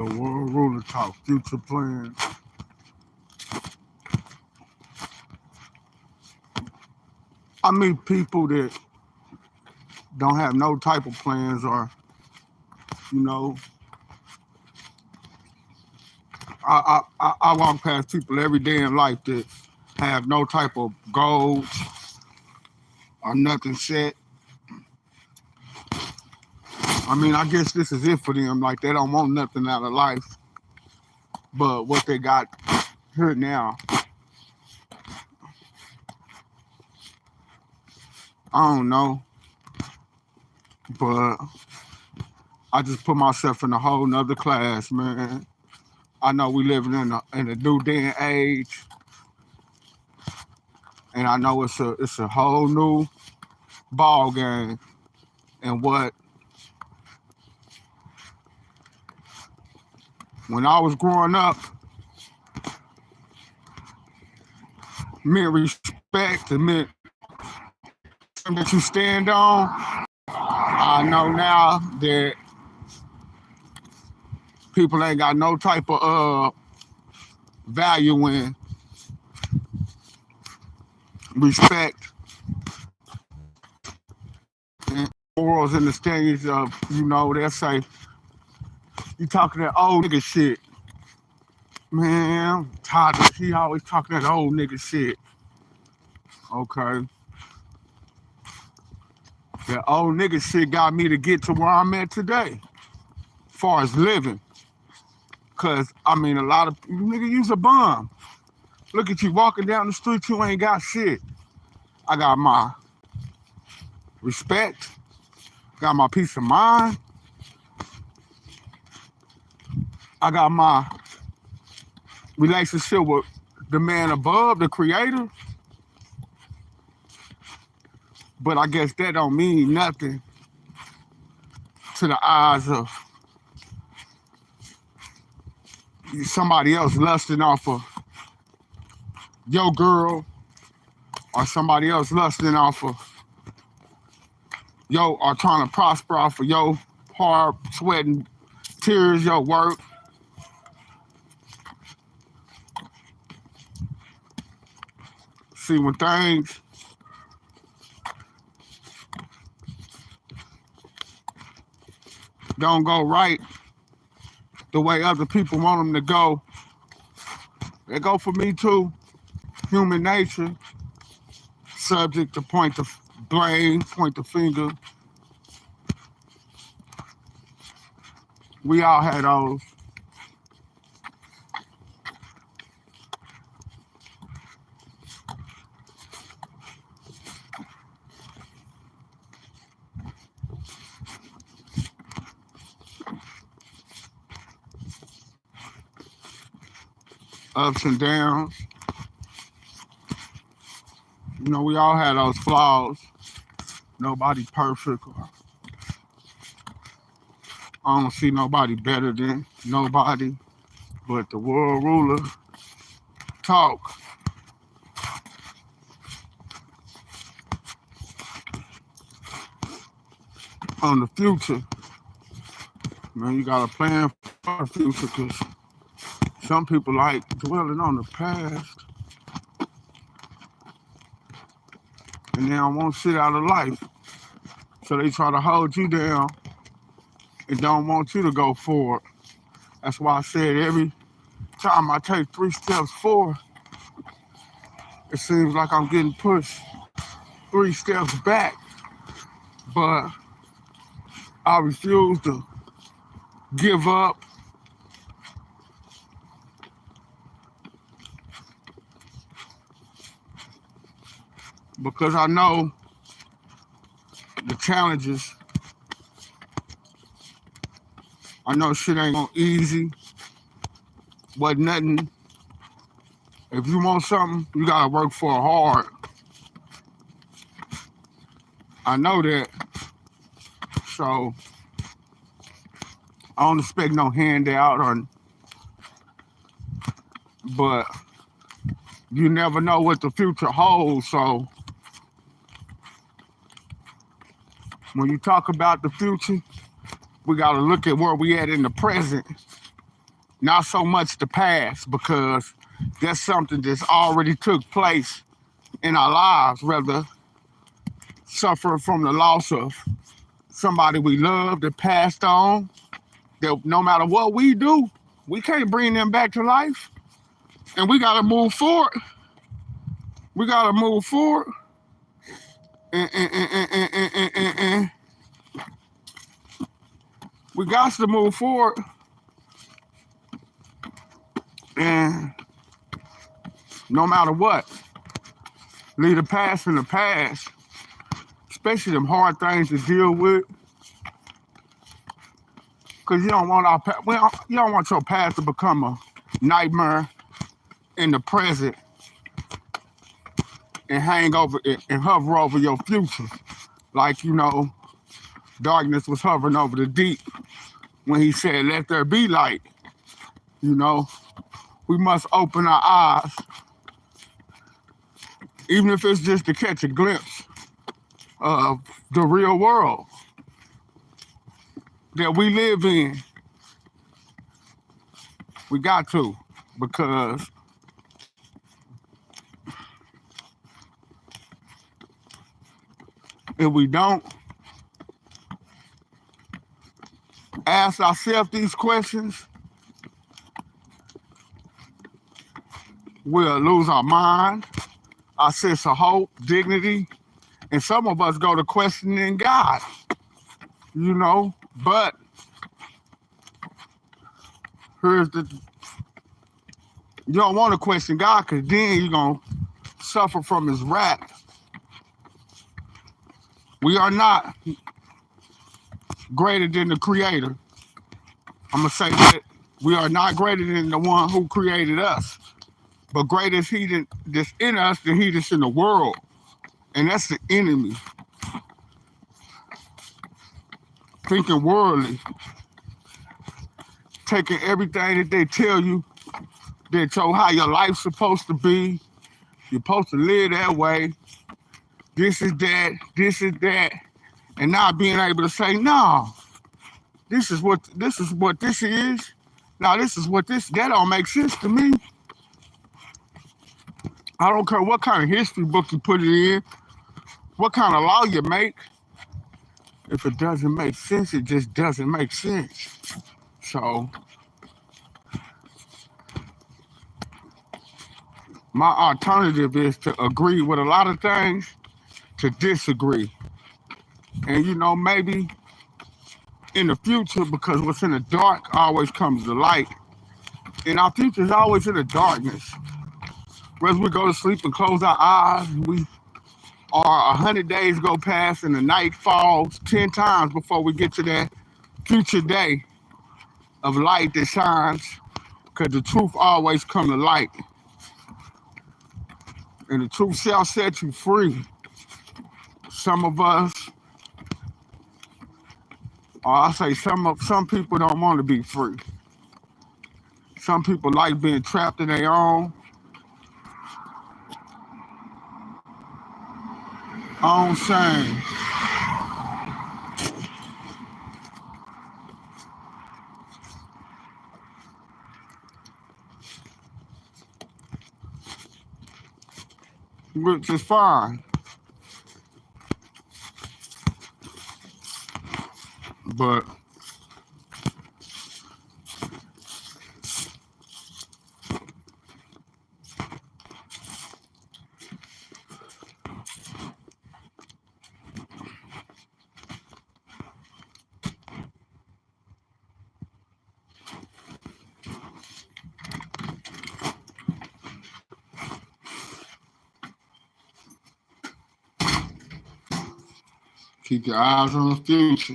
The world ruler talk, future plans. I meet people that don't have no type of plans or, you know, I walk past people every day in life that have no type of goals or nothing set. I mean, I guess this is it for them. Like, they don't want nothing out of life but what they got here now. I don't know, but I just put myself in a whole nother class, man. I know we living in a new day and age, and I know it's a whole new ball game. And what when I was growing up, meant respect, it meant that you stand on. I know now that people ain't got no type of value in respect and morals in the stage of, they'll say, you talking that old nigga shit. Man, I'm tired of he always talking that old nigga shit. Okay. That old nigga shit got me to get to where I'm at today. Far as living. Cause I mean a lot of nigga use a bum. Look at you walking down the street, you ain't got shit. I got my respect, got my peace of mind, I got my relationship with the man above, the creator. But I guess that don't mean nothing to the eyes of somebody else lusting off of your girl or somebody else lusting off of yo or trying to prosper off of your hard sweating tears, your work. See, when things don't go right the way other people want them to go, they go for me too. Human nature, subject to point the blame, point the finger. We all had those. Ups and downs. We all had those flaws. Nobody perfect. I don't see nobody better than nobody. But the world ruler talk on the future. Man, you got to plan for the future because some people like dwelling on the past and they don't want shit out of life. So they try to hold you down and don't want you to go forward. That's why I said every time I take 3 steps forward, it seems like I'm getting pushed 3 steps back. But I refuse to give up because I know the challenges. I know shit ain't gonna easy, but nothing. If you want something, you gotta work for it hard. I know that. So I don't expect no handout but you never know what the future holds. So when you talk about the future, we gotta look at where we at in the present not so much the past, because that's something that's already took place in our lives, whether suffering from the loss of somebody we love that passed on, that no matter what we do, we can't bring them back to life. And we got to move forward. We got to move forward. And we got to move forward. And no matter what, leave the past in the past, especially them hard things to deal with. Because you don't want you don't want your past to become a nightmare in the present and hang over it and hover over your future. Like, darkness was hovering over the deep when he said, let there be light. We must open our eyes, even if it's just to catch a glimpse of the real world that we live in. We got to, because if we don't ask ourselves these questions, we'll lose our mind, our sense of hope, dignity, and some of us go to questioning God, but you don't want to question God, because then you're going to suffer from his wrath. We are not greater than the Creator. I'm going to say that. We are not greater than the one who created us. But greater is he that's in us than he that's in the world. And that's the enemy. Thinking worldly. Taking everything that they tell you, that how your life's supposed to be. You're supposed to live that way. This is that, this is that. And not being able to say, no, this is what this is. Now this is that don't make sense to me. I don't care what kind of history book you put it in, what kind of law you make. If it doesn't make sense, it just doesn't make sense. So my alternative is to agree with a lot of things, to disagree. And maybe in the future, because what's in the dark always comes to light. And our future is always in the darkness. Whether we go to sleep and close our eyes, we are 100 days go past and the night falls 10 times before we get to that future day of light that shines, because the truth always comes to light. And the truth shall set you free. Some of us, or I say some people don't want to be free. Some people like being trapped in their own shame. Which is fine. But keep your eyes on the future.